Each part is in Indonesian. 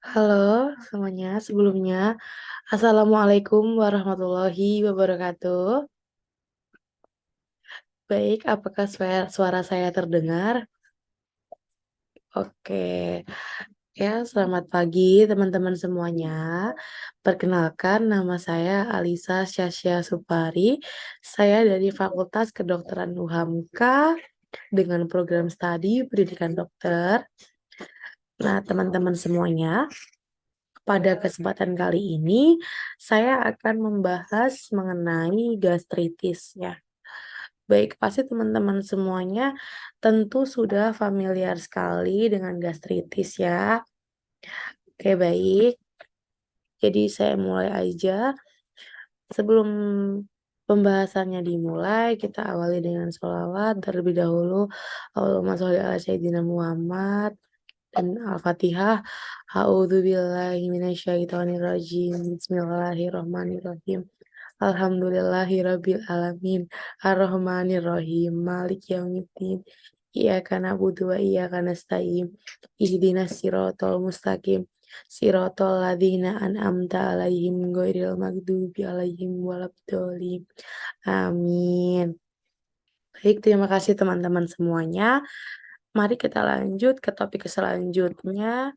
Halo semuanya, sebelumnya Assalamualaikum warahmatullahi wabarakatuh. Baik, apakah suara saya terdengar? Oke, ya selamat pagi teman-teman semuanya. Perkenalkan nama saya Alisa Syasya Supari. Saya dari Fakultas Kedokteran UHAMKA dengan program studi Pendidikan Dokter. Nah, teman-teman semuanya, pada kesempatan kali ini, saya akan membahas mengenai gastritis ya. Baik, pasti teman-teman semuanya tentu sudah familiar sekali dengan gastritis ya. Oke, baik. Jadi saya mulai aja. Sebelum pembahasannya dimulai, kita awali dengan sholawat terlebih dahulu. Allahumma sholli ala Sayyidina Muhammad dan Al-Fatihah. A'udzubillahi minasyaitonirrajim. Bismillahirrahmanirrahim. Alhamdulillahirabbil alamin. Arrahmanirrahim. Maliki yaumiddin. Iyyaka na'budu wa iyyaka nasta'in. Ihdinas siratal mustaqim. Siratal ladzina an'amta 'alaihim ghairil maghdubi 'alaihim waladdallin. Amin. Baik, terima kasih teman-teman semuanya. Mari kita lanjut ke topik selanjutnya,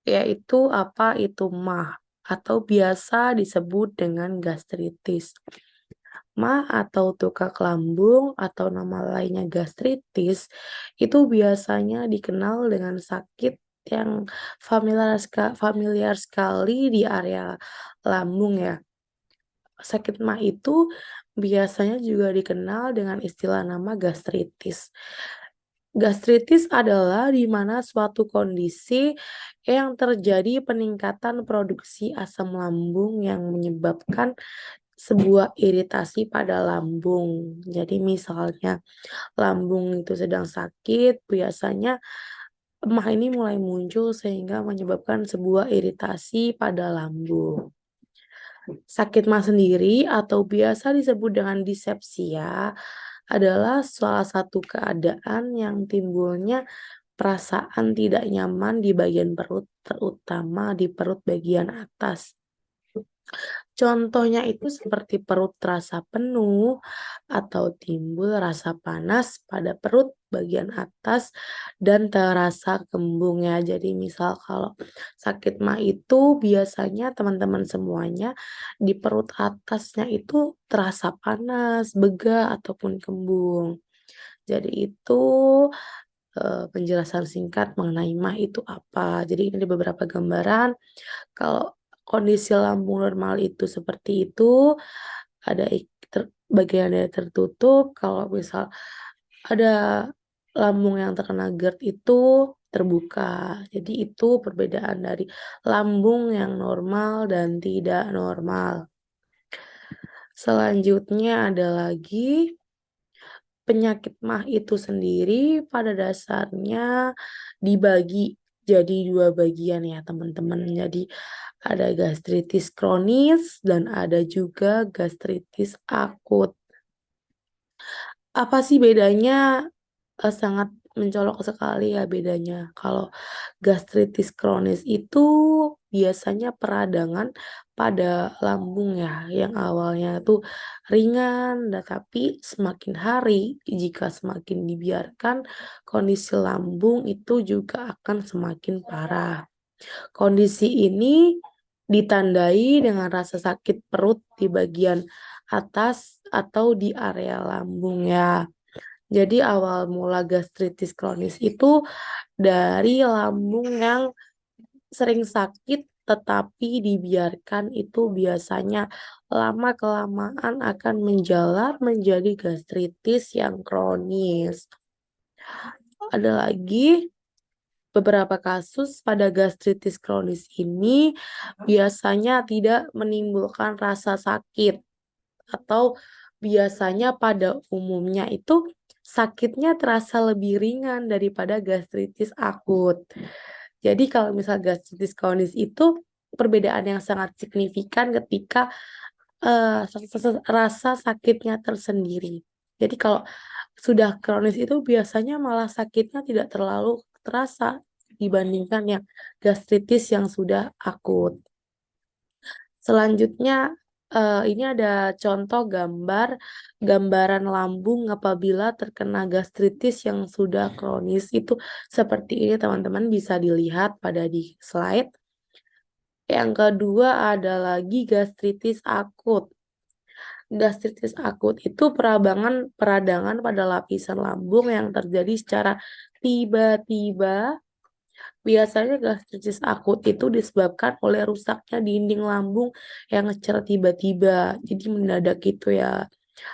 yaitu apa itu MAH atau biasa disebut dengan gastritis. MAH atau tukak lambung atau nama lainnya gastritis itu biasanya dikenal dengan sakit yang familiar sekali di area lambung ya. Sakit MAH itu biasanya juga dikenal dengan istilah nama gastritis. Gastritis adalah di mana suatu kondisi yang terjadi peningkatan produksi asam lambung yang menyebabkan sebuah iritasi pada lambung. Jadi misalnya lambung itu sedang sakit, biasanya emah ini mulai muncul sehingga menyebabkan sebuah iritasi pada lambung. Sakit MAH sendiri atau biasa disebut dengan disepsia adalah salah satu keadaan yang timbulnya perasaan tidak nyaman di bagian perut, terutama di perut bagian atas. Contohnya itu seperti perut terasa penuh atau timbul rasa panas pada perut bagian atas dan terasa kembung ya. Jadi misal kalau sakit MAH itu biasanya teman-teman semuanya di perut atasnya itu terasa panas, begah ataupun kembung. Jadi itu penjelasan singkat mengenai MAH itu apa. Jadi ini ada beberapa gambaran. Kalau kondisi lambung normal itu seperti itu, ada bagian yang tertutup. Kalau misal ada lambung yang terkena GERD itu terbuka. Jadi itu perbedaan dari lambung yang normal dan tidak normal. Selanjutnya ada lagi penyakit MAH itu sendiri pada dasarnya dibagi jadi 2 bagian ya teman-teman. Jadi ada gastritis kronis dan ada juga gastritis akut. Apa sih bedanya? Sangat mencolok sekali ya bedanya. Kalau gastritis kronis itu biasanya peradangan pada lambung ya, yang awalnya tuh ringan, tapi semakin hari jika semakin dibiarkan, kondisi lambung itu juga akan semakin parah. Kondisi ini ditandai dengan rasa sakit perut di bagian atas atau di area lambung ya. Jadi awal mula gastritis kronis itu dari lambung yang sering sakit tetapi dibiarkan itu biasanya lama-kelamaan akan menjalar menjadi gastritis yang kronis. Ada lagi beberapa kasus pada gastritis kronis ini biasanya tidak menimbulkan rasa sakit atau biasanya pada umumnya itu sakitnya terasa lebih ringan daripada gastritis akut. Jadi kalau misal gastritis kronis itu perbedaan yang sangat signifikan ketika rasa sakitnya tersendiri. Jadi kalau sudah kronis itu biasanya malah sakitnya tidak terlalu terasa. dibandingkan yang gastritis yang sudah akut. Selanjutnya, ini ada contoh gambaran lambung apabila terkena gastritis yang sudah kronis. Itu seperti ini teman-teman, bisa dilihat pada di slide. Yang kedua ada lagi gastritis akut. Gastritis akut itu peradangan pada lapisan lambung yang terjadi secara tiba-tiba. Biasanya gastritis akut itu disebabkan oleh rusaknya dinding lambung yang secara tiba-tiba, jadi mendadak gitu ya.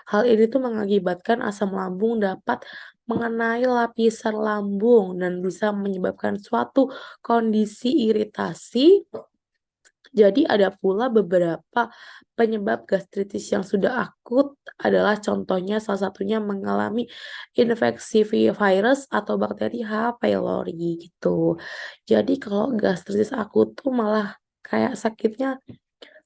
Hal ini tuh mengakibatkan asam lambung dapat mengenai lapisan lambung dan bisa menyebabkan suatu kondisi iritasi. Jadi ada pula beberapa penyebab gastritis yang sudah akut adalah contohnya salah satunya mengalami infeksi virus atau bakteri H. pylori gitu. Jadi kalau gastritis akut tuh malah kayak sakitnya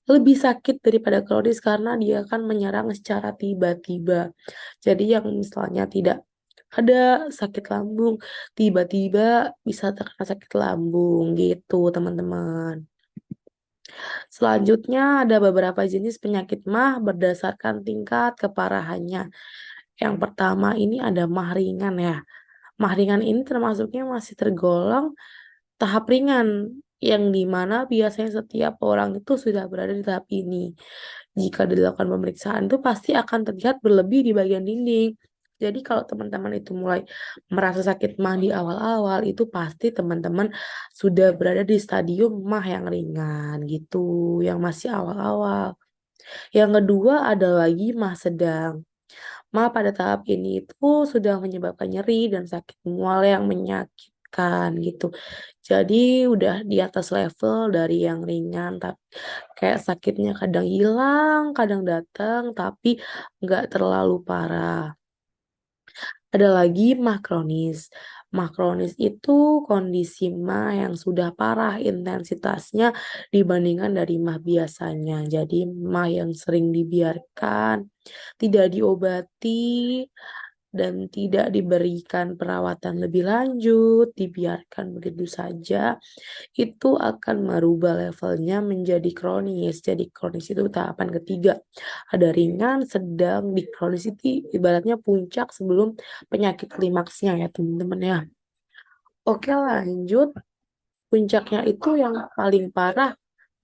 lebih sakit daripada kronis karena dia akan menyerang secara tiba-tiba. Jadi yang misalnya tidak ada sakit lambung, tiba-tiba bisa terkena sakit lambung gitu teman-teman. Selanjutnya ada beberapa jenis penyakit MAH berdasarkan tingkat keparahannya. Yang pertama ini ada MAH ringan ya. MAH ringan ini termasuknya masih tergolong tahap ringan, yang dimana biasanya setiap orang itu sudah berada di tahap ini. Jika dilakukan pemeriksaan itu pasti akan terlihat berlebih di bagian dinding. Jadi kalau teman-teman itu mulai merasa sakit MAH di awal-awal, itu pasti teman-teman sudah berada di stadium MAH yang ringan gitu, yang masih awal-awal. Yang kedua ada lagi MAH sedang. MAH pada tahap ini itu sudah menyebabkan nyeri dan sakit mual yang menyakitkan gitu. Jadi udah di atas level dari yang ringan, tapi kayak sakitnya kadang hilang, kadang datang, tapi nggak terlalu parah. Ada lagi MAH kronis. MAH kronis itu kondisi MAH yang sudah parah intensitasnya dibandingkan dari MAH biasanya. Jadi MAH yang sering dibiarkan, tidak diobati, dan tidak diberikan perawatan lebih lanjut, dibiarkan begitu saja, itu akan merubah levelnya menjadi kronis. Jadi kronis itu tahapan ketiga. Ada ringan, sedang, di kronis itu ibaratnya puncak sebelum penyakit klimaksnya ya teman-teman ya. Oke lanjut, puncaknya itu yang paling parah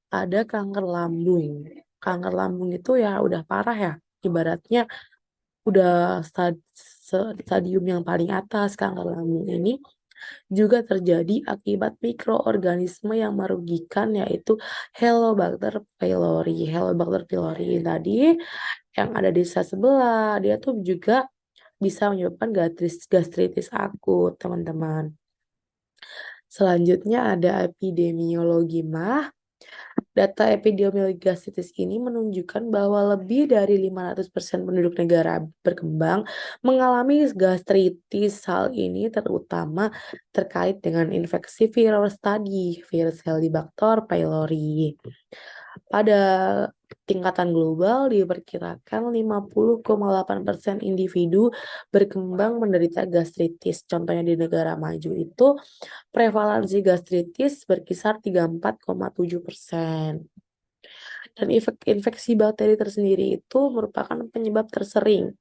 ada kanker lambung. Kanker lambung itu ya udah parah ya, ibaratnya udah stadium yang paling atas. Kanker lambung ini juga terjadi akibat mikroorganisme yang merugikan, yaitu Helicobacter pylori. Helicobacter pylori tadi yang ada di sel sebelah, dia tuh juga bisa menyebabkan gastritis akut, teman-teman. Selanjutnya ada epidemiologi MAH. Data epidemiologi gastritis ini menunjukkan bahwa lebih dari 500% penduduk negara berkembang mengalami gastritis. Hal ini terutama terkait dengan infeksi virus tadi, virus Helicobacter pylori. Pada tingkatan global diperkirakan 50,8% individu berkembang menderita gastritis. Contohnya di negara maju itu prevalensi gastritis berkisar 34,7%. Dan infeksi bakteri tersendiri itu merupakan penyebab tersering.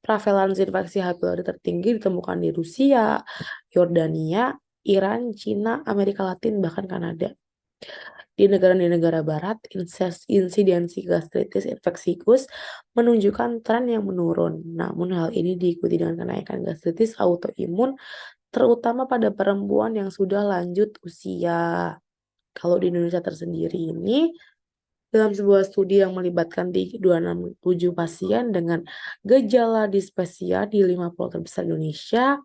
Prevalensi infeksi H. pylori tertinggi ditemukan di Rusia, Yordania, Iran, Cina, Amerika Latin, bahkan Kanada. Di negara barat, insidensi gastritis infeksius menunjukkan tren yang menurun. Namun hal ini diikuti dengan kenaikan gastritis autoimun, terutama pada perempuan yang sudah lanjut usia. Kalau di Indonesia tersendiri ini, dalam sebuah studi yang melibatkan 267 pasien dengan gejala dispepsia di 5 pulau terbesar Indonesia,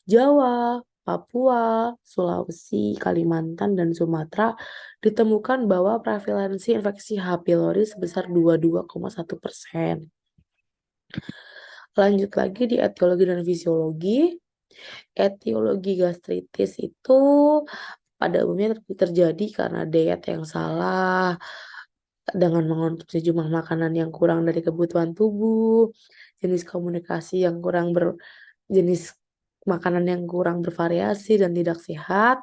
Jawa, Papua, Sulawesi, Kalimantan, dan Sumatera, ditemukan bahwa prevalensi infeksi H. pylori sebesar 22,1%. Lanjut lagi di etiologi dan fisiologi. Etiologi gastritis itu pada umumnya terjadi karena diet yang salah, dengan mengonsumsi jumlah makanan yang kurang dari kebutuhan tubuh, jenis komunikasi yang kurang jenis makanan yang kurang bervariasi dan tidak sehat,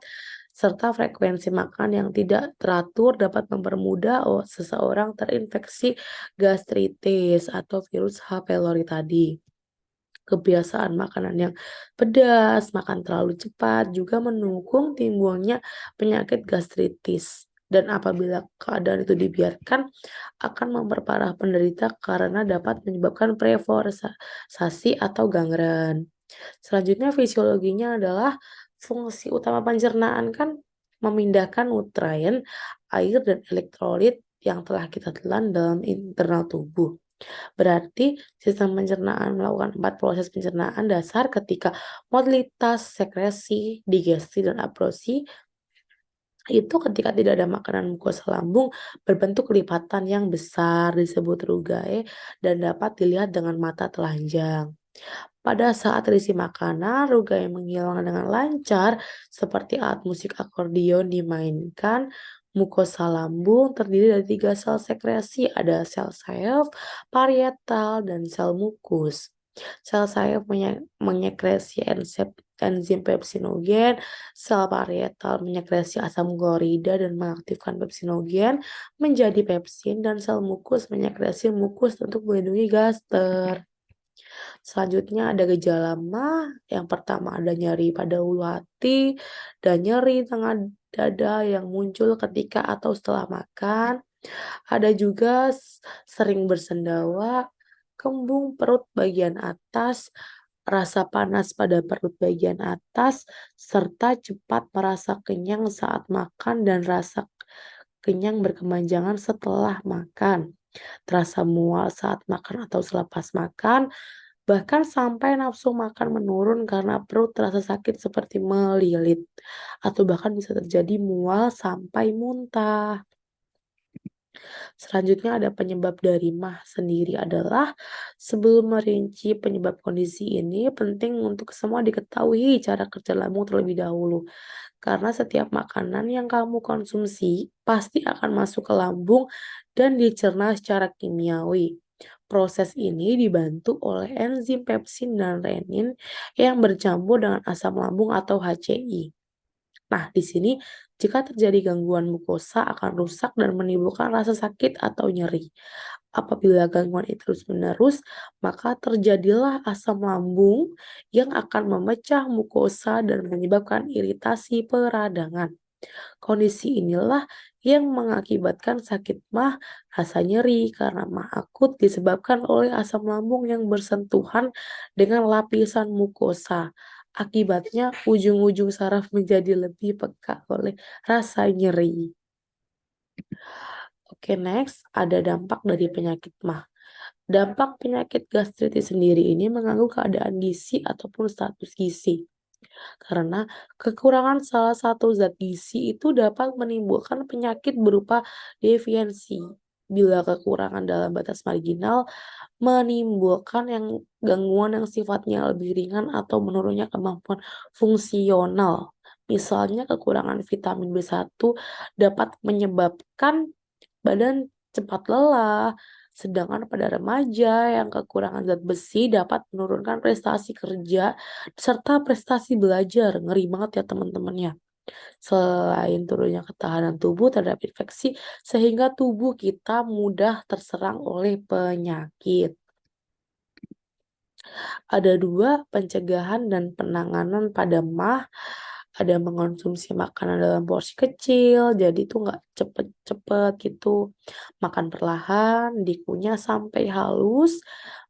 serta frekuensi makan yang tidak teratur dapat mempermudah seseorang terinfeksi gastritis atau virus H. pylori tadi. Kebiasaan makanan yang pedas, makan terlalu cepat juga mendukung timbulnya penyakit gastritis. Dan apabila keadaan itu dibiarkan, akan memperparah penderita karena dapat menyebabkan preforsasi atau gangren. Selanjutnya fisiologinya adalah fungsi utama pencernaan kan memindahkan nutrien, air, dan elektrolit yang telah kita telan dalam internal tubuh. Berarti sistem pencernaan melakukan 4 proses pencernaan dasar ketika mobilitas, sekresi, digesti, dan absorpsi itu ketika tidak ada makanan mukosa lambung berbentuk lipatan yang besar disebut rugae dan dapat dilihat dengan mata telanjang. Pada saat terisi makanan, rugae menghilang dengan lancar seperti alat musik akordion dimainkan. Mukosa lambung terdiri dari 3 sel sekresi, ada sel saef, parietal, dan sel mukus. Sel saef menyekresi enzim pepsinogen, sel parietal menyekresi asam klorida dan mengaktifkan pepsinogen menjadi pepsin, dan sel mukus menyekresi mukus untuk melindungi gaster. Selanjutnya ada gejala MAH, yang pertama ada nyeri pada ulu hati dan nyeri tengah dada yang muncul ketika atau setelah makan. Ada juga sering bersendawa, kembung perut bagian atas, rasa panas pada perut bagian atas, serta cepat merasa kenyang saat makan dan rasa kenyang berkepanjangan setelah makan. Terasa mual saat makan atau selepas makan, bahkan sampai nafsu makan menurun karena perut terasa sakit seperti melilit, atau bahkan bisa terjadi mual sampai muntah. Selanjutnya ada penyebab dari MAH sendiri adalah, sebelum merinci penyebab kondisi ini, penting untuk semua diketahui cara kerja lambung terlebih dahulu. Karena setiap makanan yang kamu konsumsi pasti akan masuk ke lambung dan dicerna secara kimiawi. Proses ini dibantu oleh enzim pepsin dan renin yang bercampur dengan asam lambung atau HCI. Nah, di sini jika terjadi gangguan mukosa akan rusak dan menimbulkan rasa sakit atau nyeri. Apabila gangguan itu terus-menerus, maka terjadilah asam lambung yang akan memecah mukosa dan menyebabkan iritasi peradangan. Kondisi inilah yang mengakibatkan sakit MAH, rasa nyeri karena MAH akut disebabkan oleh asam lambung yang bersentuhan dengan lapisan mukosa. Akibatnya ujung-ujung saraf menjadi lebih peka oleh rasa nyeri. Oke, next ada dampak dari penyakit MAH. Dampak penyakit gastritis sendiri ini mengganggu keadaan gizi ataupun status gizi. Karena kekurangan salah satu zat gizi itu dapat menimbulkan penyakit berupa defiensi. Bila kekurangan dalam batas marginal menimbulkan gangguan yang sifatnya lebih ringan atau menurunnya kemampuan fungsional. Misalnya kekurangan vitamin B1 dapat menyebabkan badan cepat lelah, sedangkan pada remaja yang kekurangan zat besi dapat menurunkan prestasi kerja serta prestasi belajar. Ngeri banget ya teman-teman ya. Selain turunnya ketahanan tubuh terhadap infeksi, sehingga tubuh kita mudah terserang oleh penyakit. Ada 2 pencegahan dan penanganan pada MAH. Ada mengonsumsi makanan dalam porsi kecil, jadi itu nggak cepet-cepet gitu. Makan perlahan, dikunyah sampai halus,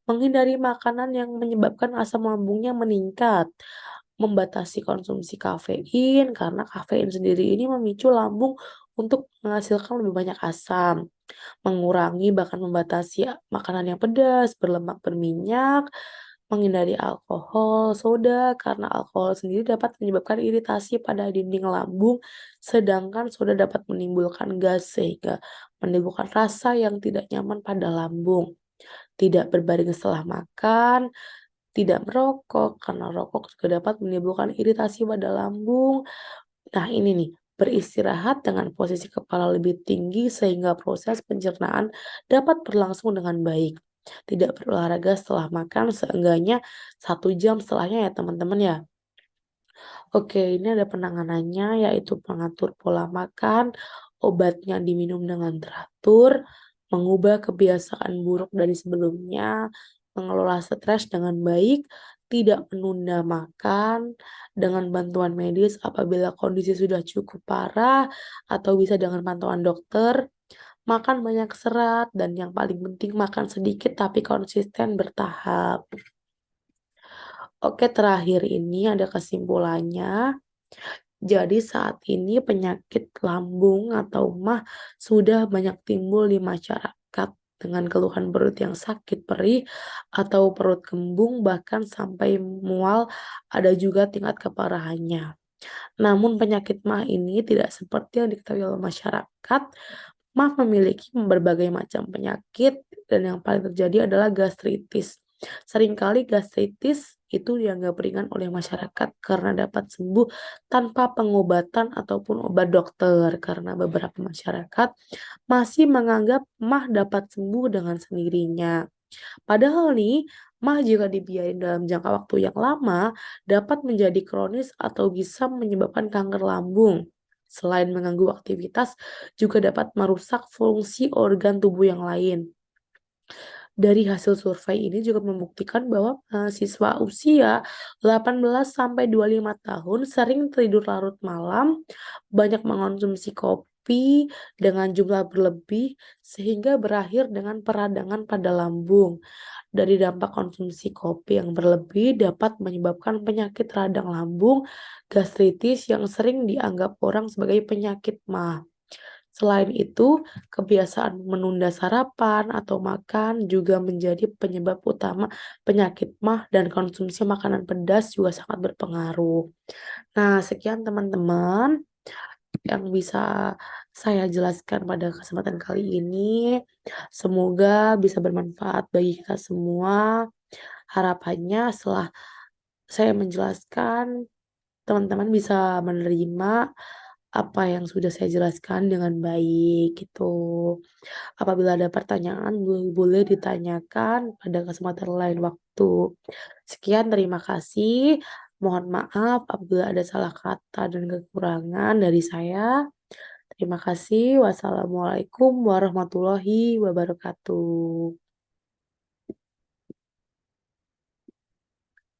menghindari makanan yang menyebabkan asam lambungnya meningkat, membatasi konsumsi kafein, karena kafein sendiri ini memicu lambung untuk menghasilkan lebih banyak asam, mengurangi bahkan membatasi makanan yang pedas, berlemak, berminyak, menghindari alkohol, soda, karena alkohol sendiri dapat menyebabkan iritasi pada dinding lambung, sedangkan soda dapat menimbulkan gas sehingga menimbulkan rasa yang tidak nyaman pada lambung. Tidak berbaring setelah makan, tidak merokok, karena rokok juga dapat menimbulkan iritasi pada lambung. Nah ini nih, beristirahat dengan posisi kepala lebih tinggi sehingga proses pencernaan dapat berlangsung dengan baik. Tidak berolahraga setelah makan seenggaknya 1 jam setelahnya ya teman-teman ya. Oke, ini ada penanganannya, yaitu mengatur pola makan, obatnya diminum dengan teratur, mengubah kebiasaan buruk dari sebelumnya, mengelola stres dengan baik, tidak menunda makan, dengan bantuan medis apabila kondisi sudah cukup parah, atau bisa dengan pantauan dokter, makan banyak serat, dan yang paling penting makan sedikit tapi konsisten bertahap. Oke, terakhir ini ada kesimpulannya. Jadi saat ini penyakit lambung atau MAH sudah banyak timbul di masyarakat dengan keluhan perut yang sakit perih atau perut kembung bahkan sampai mual, ada juga tingkat keparahannya. Namun penyakit MAH ini tidak seperti yang diketahui oleh masyarakat. MAH memiliki berbagai macam penyakit dan yang paling terjadi adalah gastritis. Seringkali gastritis itu dianggap ringan oleh masyarakat karena dapat sembuh tanpa pengobatan ataupun obat dokter, karena beberapa masyarakat masih menganggap MAH dapat sembuh dengan sendirinya. Padahal nih, MAH jika dibiarin dalam jangka waktu yang lama dapat menjadi kronis atau bisa menyebabkan kanker lambung. Selain mengganggu aktivitas, juga dapat merusak fungsi organ tubuh yang lain. Dari hasil survei ini juga membuktikan bahwa mahasiswa usia 18 sampai 25 tahun sering tidur larut malam, banyak mengonsumsi kopi dengan jumlah berlebih sehingga berakhir dengan peradangan pada lambung. Dari dampak konsumsi kopi yang berlebih dapat menyebabkan penyakit radang lambung, gastritis yang sering dianggap orang sebagai penyakit MAH. Selain itu, kebiasaan menunda sarapan atau makan juga menjadi penyebab utama penyakit MAH dan konsumsi makanan pedas juga sangat berpengaruh. Nah, sekian teman-teman yang bisa saya jelaskan pada kesempatan kali ini. Semoga bisa bermanfaat bagi kita semua. Harapannya setelah saya menjelaskan, teman-teman bisa menerima apa yang sudah saya jelaskan dengan baik gitu. Apabila ada pertanyaan boleh ditanyakan pada kesempatan lain waktu. Sekian, terima kasih. Mohon maaf apabila ada salah kata dan kekurangan dari saya. Terima kasih. Wassalamualaikum warahmatullahi wabarakatuh.